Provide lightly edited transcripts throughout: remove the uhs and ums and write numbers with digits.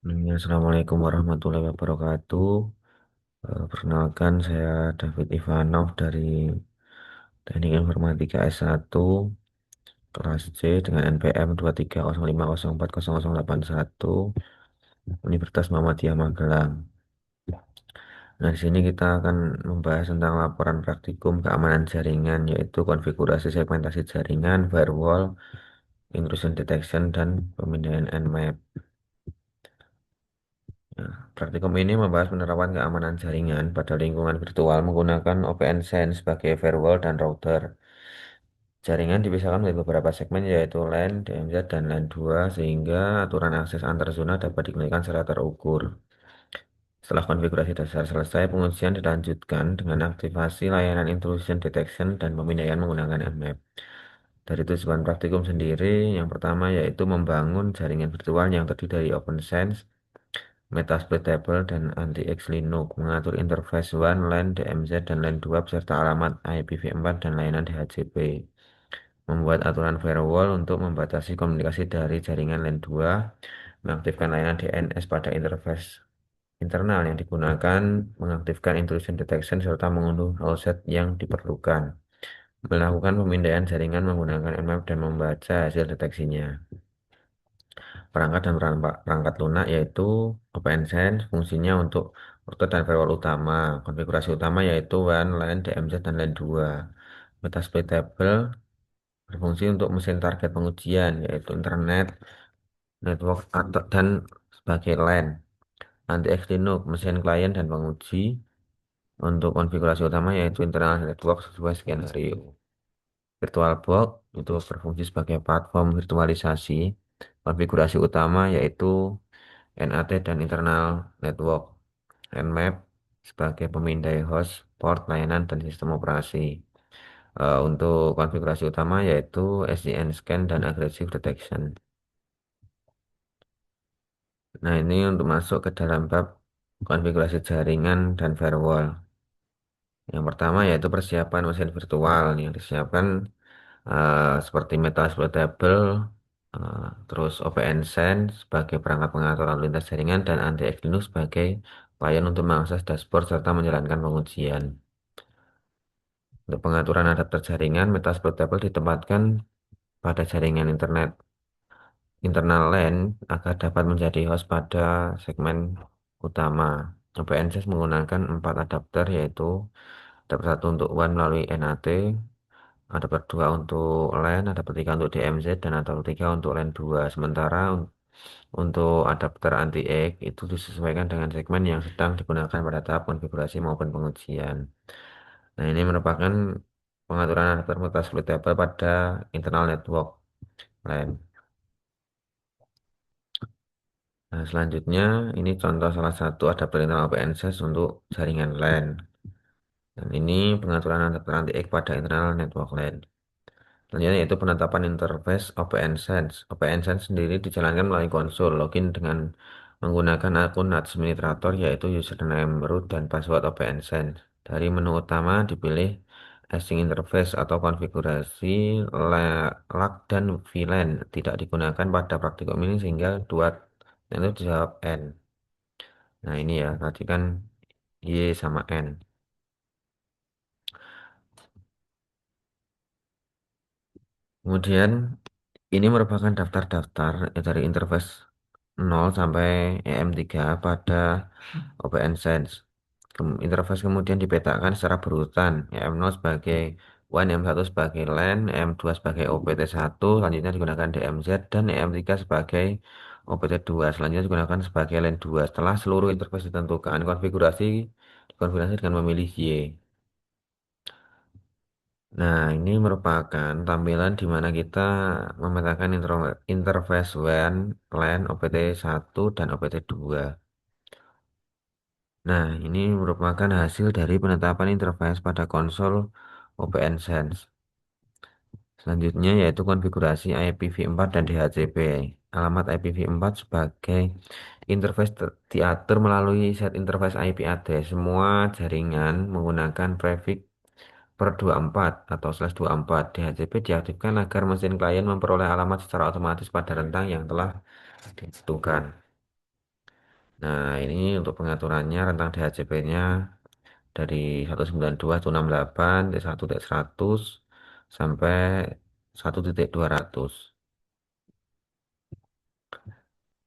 Assalamualaikum warahmatullahi wabarakatuh. Perkenalkan saya David Ivanov dari Teknik Informatika S1 kelas C dengan NPM 230504081 Universitas Muhammadiyah Magelang. Nah, di sini kita akan membahas tentang laporan praktikum keamanan jaringan, yaitu konfigurasi segmentasi jaringan, firewall, intrusion detection, dan pemindaian Nmap. Nah, praktikum ini membahas penerapan keamanan jaringan pada lingkungan virtual menggunakan OpenSense sebagai firewall dan router. Jaringan dipisahkan menjadi beberapa segmen yaitu LAN, DMZ, dan LAN 2 sehingga aturan akses antar zona dapat dikendalikan secara terukur. Setelah konfigurasi dasar selesai, pengujian dilanjutkan dengan aktivasi layanan intrusion detection dan pemindaian menggunakan Nmap. Dari tujuan praktikum sendiri, yang pertama yaitu membangun jaringan virtual yang terdiri dari OpenSense, Metasploitable, dan AntiX Linux, mengatur interface WAN, LAN, DMZ, dan LAN 2 beserta alamat IPv4 dan layanan DHCP. Membuat aturan firewall untuk membatasi komunikasi dari jaringan LAN 2, mengaktifkan layanan DNS pada interface internal yang digunakan, mengaktifkan intrusion detection, serta mengunduh role yang diperlukan. Melakukan pemindaian jaringan menggunakan Nmap dan membaca hasil deteksinya. Perangkat dan perangkat lunak yaitu OpenSense fungsinya untuk router dan firewall utama. Konfigurasi utama yaitu WAN, LAN, DMZ, dan LAN 2. Metasploitable berfungsi untuk mesin target pengujian yaitu internet, network, atau dan sebagai LAN. NantiX Linux, mesin klien dan penguji. Untuk konfigurasi utama yaitu internal network sesuai skenario. VirtualBox itu berfungsi sebagai platform virtualisasi. Konfigurasi utama yaitu NAT dan internal network. Nmap sebagai pemindai host, port, layanan, dan sistem operasi. Untuk konfigurasi utama yaitu SDN scan dan aggressive detection. Nah, ini untuk masuk ke dalam bab konfigurasi jaringan dan firewall. Yang pertama yaitu persiapan mesin virtual yang disiapkan seperti Metasploitable, terus OpenSense sebagai perangkat pengatur lalu lintas jaringan dan AntiX Linux sebagai klien untuk mengakses dashboard serta menjalankan pengujian. Untuk pengaturan adapter jaringan, Metasploitable ditempatkan pada jaringan internet internal LAN agar dapat menjadi host pada segmen utama. OpenSense menggunakan 4 adapter yaitu adapter 1 untuk WAN melalui NAT, adapter 2 untuk LAN, adapter 3 untuk DMZ, dan adapter 3 untuk LAN 2. Sementara untuk adapter anti-X itu disesuaikan dengan segmen yang sedang digunakan pada tahap konfigurasi maupun pengujian. Nah, ini merupakan pengaturan adapter mutasploitable pada internal network LAN. Nah, selanjutnya ini contoh salah satu adapter internal OpenSense untuk jaringan LAN. Dan ini pengaturan adapter anti-X pada internal network LAN. Selanjutnya yaitu penetapan interface OpenSense. OpenSense sendiri dijalankan melalui konsol login dengan menggunakan akun administrator yaitu username, root, dan password OpenSense. Dari menu utama dipilih Async Interface atau konfigurasi LAC dan VLAN tidak digunakan pada praktikum ini sehingga dua itu dijawab N. Nah, ini ya, tadi kan Y sama N. Kemudian ini merupakan daftar-daftar dari interface 0 sampai EM3 pada OpenSense. Interface kemudian dipetakan secara berurutan. EM0 sebagai WAN, EM1 sebagai LAN, EM2 sebagai OPT1, selanjutnya digunakan DMZ, dan EM3 sebagai OPT2, selanjutnya digunakan sebagai LAN 2. Setelah seluruh interface ditentukan, konfigurasi dikonfigurasi dengan memilih Y. Nah, ini merupakan tampilan di mana kita memetakan interface WAN, LAN, OPT1, dan OPT2. Nah, ini merupakan hasil dari penetapan interface pada konsol OpenSense. Selanjutnya yaitu konfigurasi IPv4 dan DHCP. Alamat IPv4 sebagai interface diatur melalui set interface IP address. Semua jaringan menggunakan prefix per 24 atau /24. DHCP diaktifkan agar mesin klien memperoleh alamat secara otomatis pada rentang yang telah ditentukan. Nah, ini untuk pengaturannya rentang DHCP-nya dari 192, 168, 1.100 sampai 1.200.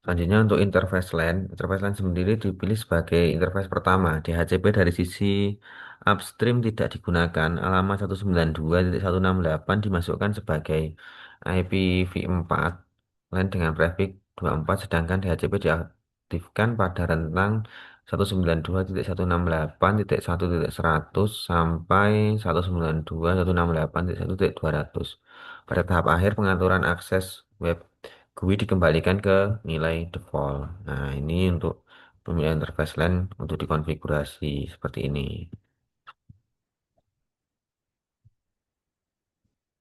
Selanjutnya untuk interface LAN sendiri dipilih sebagai interface pertama. DHCP dari sisi upstream tidak digunakan. Alamat 192.168 dimasukkan sebagai IPv4 LAN dengan prefix 24, sedangkan DHCP diaktifkan pada rentang 192.168.1.100 sampai 192.168.1.200. Pada tahap akhir pengaturan akses web GUI dikembalikan ke nilai default. Nah, ini untuk pemilihan interface LAN untuk dikonfigurasi seperti ini.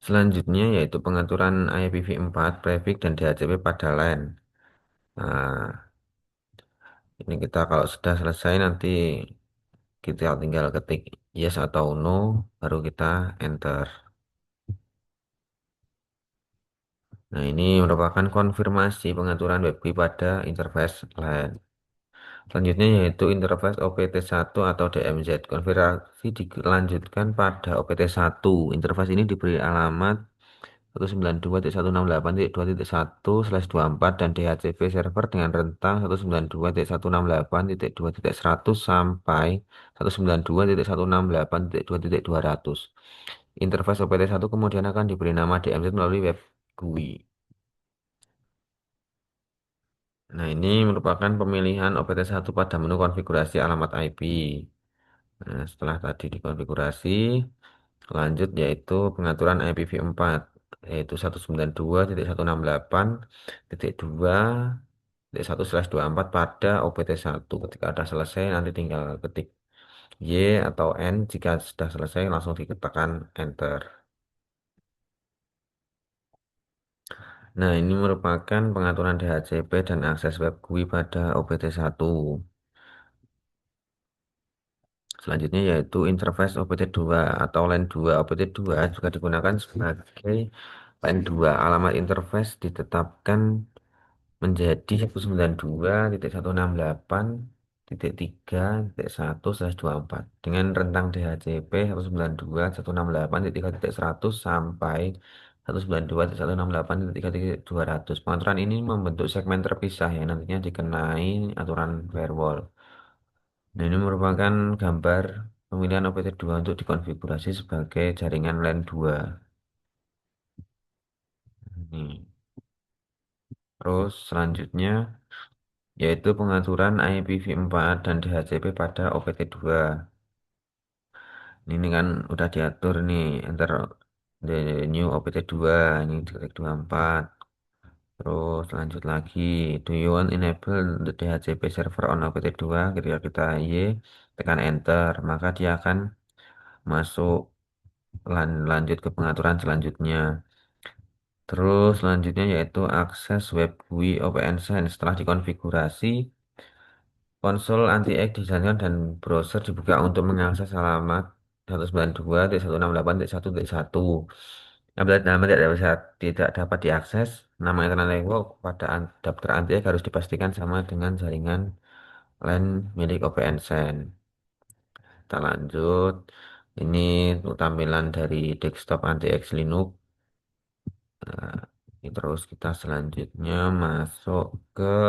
Selanjutnya yaitu pengaturan IPv4, prefix, dan DHCP pada LAN. Nah, ini kita kalau sudah selesai nanti kita tinggal ketik yes atau no, baru kita enter. Nah, ini merupakan konfirmasi pengaturan web GUI pada interface LAN. Selanjutnya yaitu interface OPT1 atau DMZ. Konfigurasi dilanjutkan pada OPT1. Interface ini diberi alamat 192.168.2.1/24 dan DHCP server dengan rentang 192.168.2.100 sampai 192.168.2.200. Interface OPT1 kemudian akan diberi nama DMZ melalui web GUI. Nah, ini merupakan pemilihan OPT1 pada menu konfigurasi alamat IP. Nah, setelah tadi dikonfigurasi, lanjut yaitu pengaturan IPv4 yaitu 192.168.2.1/24 pada OPT1. Ketika sudah selesai nanti tinggal ketik Y atau N, jika sudah selesai langsung ditekan enter. Nah, ini merupakan pengaturan DHCP dan akses web GUI pada OPT1. Selanjutnya yaitu interface OPT2 atau LAN 2. OPT2 juga digunakan sebagai LAN 2. Alamat interface ditetapkan menjadi 192.168.3.1/24 dengan rentang DHCP 192.168.3.100 sampai 192.168.3.200. Pengaturan ini membentuk segmen terpisah yang nantinya dikenai aturan firewall. Nah, ini merupakan gambar pemilihan OPT2 untuk dikonfigurasi sebagai jaringan LAN 2. Ini. Terus selanjutnya yaitu pengaturan IPv4 dan DHCP pada OPT2. Ini kan udah diatur nih enter the new OPT2 ini titik 24. Terus lanjut lagi, do you want enable the DHCP server on OPT2? Ketika kita Y tekan enter, maka dia akan masuk lanjut ke pengaturan selanjutnya. Terus selanjutnya yaitu akses web GUI OpenSense. Setelah dikonfigurasi, konsol anti-X dijalankan dan browser dibuka untuk mengakses alamat 192.168.1.1. Apabila nama tidak dapat diakses, nama internet network pada adapter anti-X harus dipastikan sama dengan jaringan LAN milik OpenSense. Kita lanjut. Ini untuk tampilan dari desktop anti-X Linux. Nah, terus kita selanjutnya masuk ke,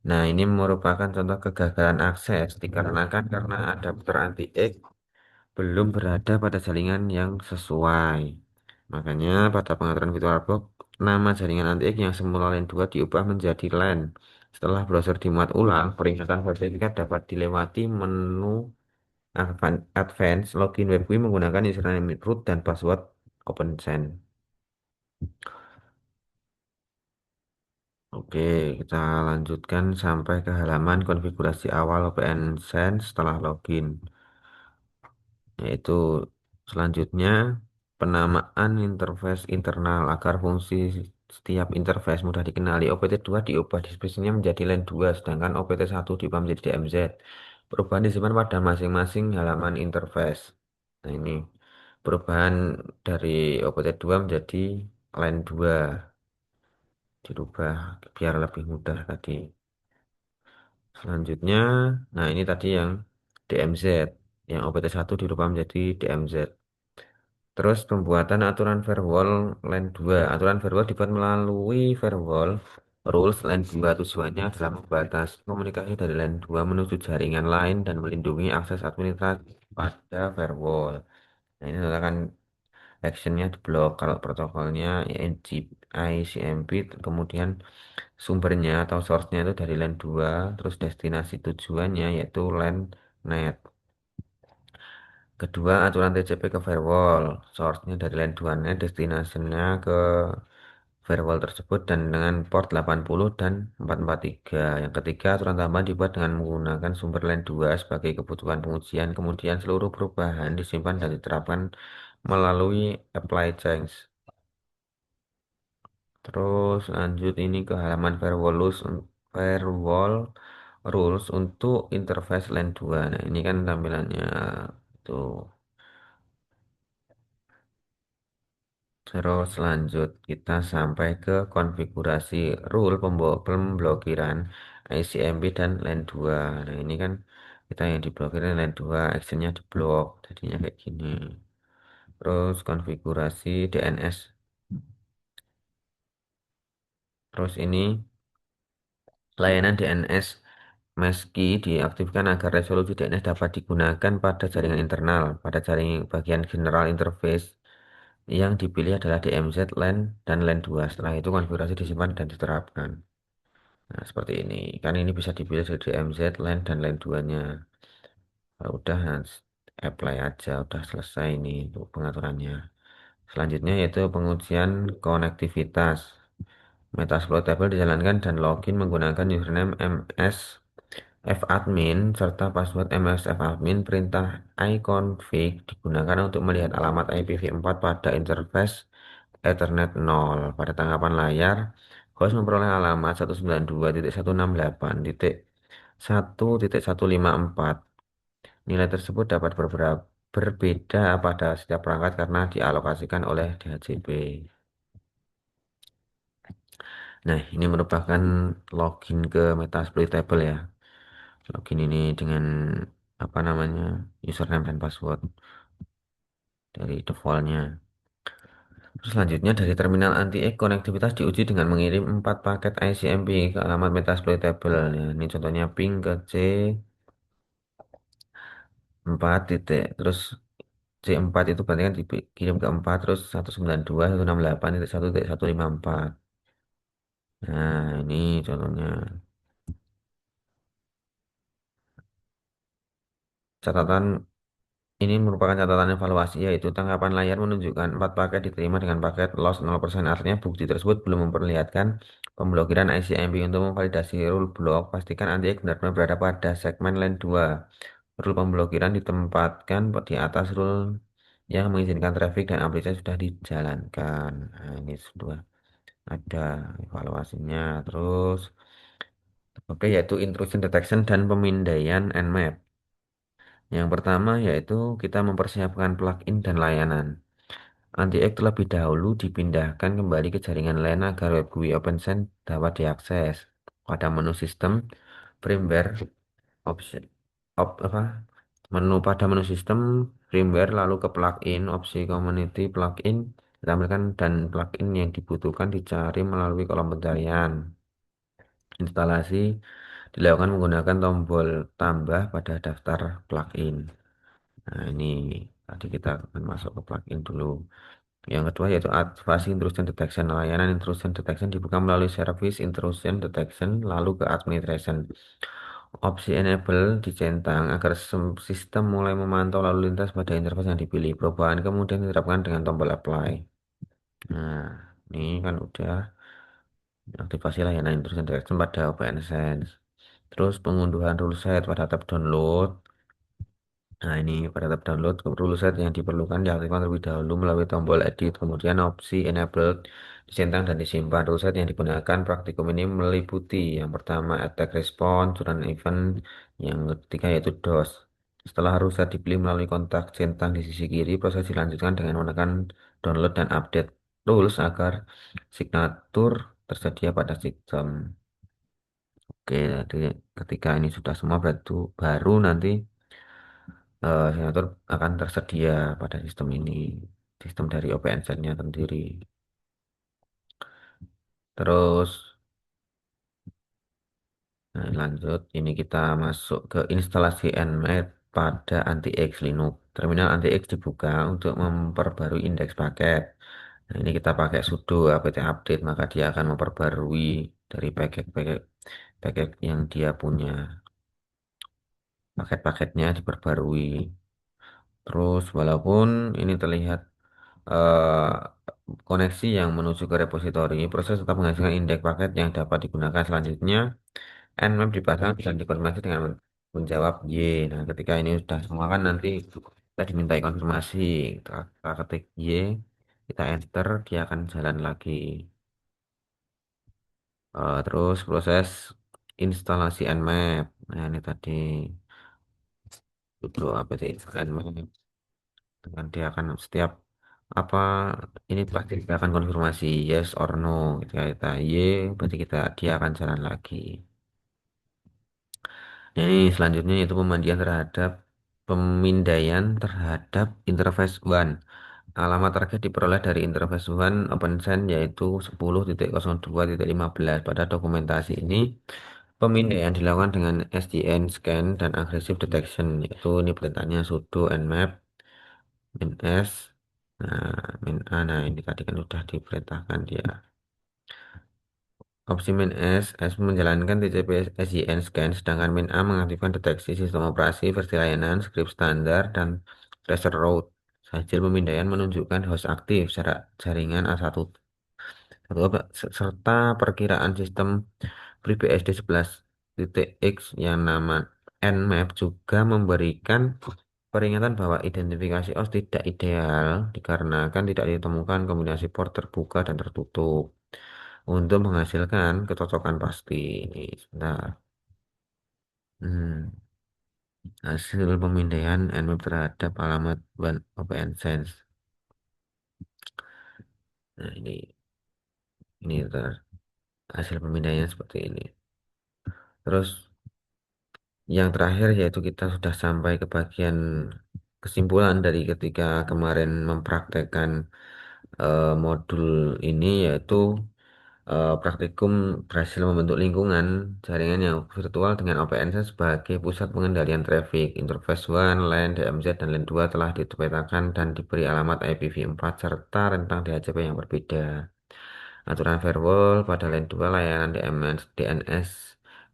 nah ini merupakan contoh kegagalan akses dikarenakan karena adapter anti-X belum berada pada jaringan yang sesuai. Makanya pada pengaturan VirtualBox, nama jaringan anti-X yang semula LAN 2 diubah menjadi LAN. Setelah browser dimuat ulang, peringatan sertifikat dapat dilewati menu Advanced Login Web GUI menggunakan username root dan password OpenSense. Oke, kita lanjutkan sampai ke halaman konfigurasi awal OpenSense setelah login. Yaitu selanjutnya penamaan interface internal agar fungsi setiap interface mudah dikenali. OPT2 diubah display-nya menjadi LAN 2, sedangkan OPT1 diubah menjadi DMZ. Perubahan disimpan pada masing-masing halaman interface. Nah, ini perubahan dari OPT2 menjadi LAN 2 dirubah biar lebih mudah tadi. Selanjutnya, nah ini tadi yang DMZ, yang OPT1 dirubah menjadi DMZ. Terus pembuatan aturan firewall LAN 2. Aturan firewall dibuat melalui firewall rules LAN 2. Tujuannya adalah membatasi komunikasi dari LAN 2 menuju jaringan lain dan melindungi akses administratif pada firewall. Nah, ini akan actionnya di blok. Kalau protokolnya ICMP, kemudian sumbernya atau source-nya itu dari LAN 2, terus destinasi tujuannya yaitu LAN net. Kedua, aturan TCP ke firewall. Source-nya dari LAN 2 net, destinasinya ke firewall tersebut dan dengan port 80 dan 443. Yang ketiga, aturan tambahan dibuat dengan menggunakan sumber LAN 2 sebagai kebutuhan pengujian. Kemudian seluruh perubahan disimpan dan diterapkan melalui apply change. Terus lanjut ini ke halaman firewall rules untuk interface LAN 2. Nah, ini kan tampilannya tuh. Terus lanjut kita sampai ke konfigurasi rule pemblokiran ICMP dan LAN 2. Nah, ini kan kita yang diblokir LAN 2, actionnya diblok, jadinya kayak gini. Terus konfigurasi DNS. Terus ini layanan DNS meski diaktifkan agar resolusi DNS dapat digunakan pada jaringan internal. Pada jaringan bagian general interface yang dipilih adalah DMZ, LAN, dan LAN 2. Setelah itu konfigurasi disimpan dan diterapkan. Nah, seperti ini. Kan ini bisa dipilih dari DMZ, LAN, dan LAN 2-nya. Kalau udah, nah, apply aja. Udah selesai ini untuk pengaturannya. Selanjutnya yaitu pengujian konektivitas. Metasploit table dijalankan dan login menggunakan username ms fadmin serta password msfadmin. Perintah iconfig digunakan untuk melihat alamat IPv4 pada interface Ethernet 0. Pada tangkapan layar, host memperoleh alamat 192.168.1.154. Nilai tersebut dapat berbeda pada setiap perangkat karena dialokasikan oleh DHCP. Nah, ini merupakan login ke Metasploit table ya. Login ini dengan apa namanya username dan password dari defaultnya. Terus selanjutnya dari terminal anti-X konektivitas diuji dengan mengirim 4 paket ICMP ke alamat Metasploitable. Ya, ini contohnya ping ke C4 titik, terus C4 itu berarti kan dikirim ke 4, terus 192.168.1.154. Nah, ini contohnya. Catatan ini merupakan catatan evaluasi, yaitu tangkapan layar menunjukkan 4 paket diterima dengan paket loss 0%. Artinya bukti tersebut belum memperlihatkan pemblokiran ICMP. Untuk memvalidasi rule block, pastikan anti benar-benar berada pada segmen LAN 2. Rule pemblokiran ditempatkan di atas rule yang mengizinkan traffic dan aplikasi sudah dijalankan. Nah, ini sudah ada evaluasinya. Terus, oke, yaitu intrusion detection dan pemindaian Nmap. Yang pertama yaitu kita mempersiapkan plugin dan layanan. Anti-X terlebih dahulu dipindahkan kembali ke jaringan LAN agar web GUI OpenSend dapat diakses. Pada menu sistem, firmware, opsi, apa, menu sistem, firmware, lalu ke plugin, opsi community plugin, ditampilkan dan plugin yang dibutuhkan dicari melalui kolom pencarian. Instalasi dilakukan menggunakan tombol tambah pada daftar plugin. Nah, ini tadi kita akan masuk ke plugin dulu. Yang kedua yaitu advasi intrusion detection. Layanan intrusion detection dibuka melalui service intrusion detection lalu ke administration. Opsi enable dicentang agar sistem mulai memantau lalu lintas pada interface yang dipilih. Perubahan kemudian diterapkan dengan tombol apply. Nah, ini kan udah aktivasi layanan intrusion detection pada OpenSense. Terus pengunduhan rule set pada tab download. Nah, ini pada tab download rule set yang diperlukan diaktifkan terlebih dahulu melalui tombol edit, kemudian opsi enabled dicentang dan disimpan. Rule set yang digunakan praktikum ini meliputi yang pertama attack response, current event, yang ketiga yaitu DOS. Setelah rule set dipilih melalui kontak centang di sisi kiri, proses dilanjutkan dengan menekan download dan update rules agar signatur tersedia pada sistem. Oke, jadi ketika ini sudah semua berarti baru nanti signatur akan tersedia pada sistem ini, sistem dari OpenSense-nya sendiri. Terus, nah, lanjut, ini kita masuk ke instalasi Nmap pada AntiX Linux. Terminal AntiX dibuka untuk memperbarui indeks paket. Nah, ini kita pakai sudo apt update, maka dia akan memperbarui dari paket yang dia punya. Paket-paketnya diperbarui. Terus, walaupun ini terlihat eh, koneksi yang menuju ke repositori, proses tetap menghasilkan indeks paket yang dapat digunakan selanjutnya. Nmap dipasang dan dikonfirmasi dengan menjawab Y. Nah, ketika ini sudah semua kan nanti kita dimintai konfirmasi. Kita ketik Y, kita enter, dia akan jalan lagi. Terus proses instalasi Nmap. Nah, ini tadi itu apa sih Nmap. Dan dia akan setiap apa ini pasti kita akan konfirmasi yes or no. Ketika kita Y, berarti dia akan jalan lagi. Ini selanjutnya yaitu pemindaian terhadap interface one. Alamat target diperoleh dari interface one OpenSense yaitu 10.02.15. Pada dokumentasi ini, pemindaian dilakukan dengan SDN scan dan aggressive detection, yaitu ini perintahnya sudo nmap min s. Min a. Nah, ini tadi kan sudah diperintahkan dia. Opsi min S menjalankan TCP SYN scan, sedangkan min A mengaktifkan deteksi sistem operasi, versi layanan, script standar, dan tracer route. Hasil pemindaian menunjukkan host aktif, jaringan A1, serta perkiraan sistem FreeBSD 11.x yang nama Nmap juga memberikan peringatan bahwa identifikasi OS tidak ideal dikarenakan tidak ditemukan kombinasi port terbuka dan tertutup untuk menghasilkan kecocokan pasti. Ini sebentar. Hmm, hasil pemindaian Nmap terhadap alamat OpenSense. Nah, ini hasil pemindaian seperti ini. Terus yang terakhir yaitu kita sudah sampai ke bagian kesimpulan dari ketika kemarin mempraktekkan modul ini yaitu praktikum berhasil membentuk lingkungan jaringan yang virtual dengan OpenSense sebagai pusat pengendalian traffic. Interface WAN, LAN, DMZ, dan LAN 2 telah dipetakan dan diberi alamat IPv4 serta rentang DHCP yang berbeda. Aturan firewall pada LAN 2 layanan DNS,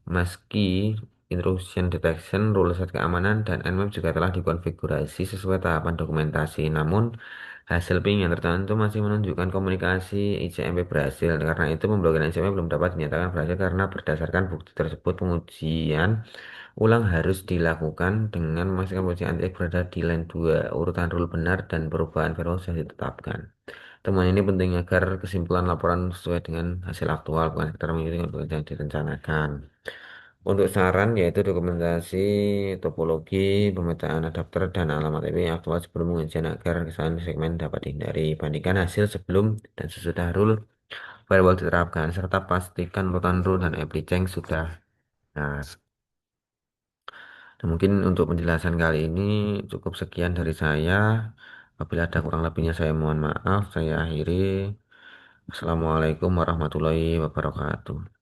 meski intrusion detection, rule set keamanan, dan Nmap juga telah dikonfigurasi sesuai tahapan dokumentasi. Namun, hasil ping yang tertentu masih menunjukkan komunikasi ICMP berhasil. Karena itu, pemblokiran ICMP belum dapat dinyatakan berhasil karena berdasarkan bukti tersebut, pengujian ulang harus dilakukan dengan memastikan posisi anti berada di LAN 2. Urutan rule benar dan perubahan firewall sudah ditetapkan. Temuan ini penting agar kesimpulan laporan sesuai dengan hasil aktual, bukan sekedar mengikuti yang direncanakan. Untuk saran yaitu dokumentasi, topologi, pemetaan adapter, dan alamat IP yang aktual sebelum pengujian agar kesalahan segmen dapat dihindari. Bandingkan hasil sebelum dan sesudah rule firewall diterapkan, serta pastikan urutan rule dan IP change sudah. Nah, mungkin untuk penjelasan kali ini cukup sekian dari saya. Apabila ada kurang lebihnya saya mohon maaf. Saya akhiri. Assalamualaikum warahmatullahi wabarakatuh.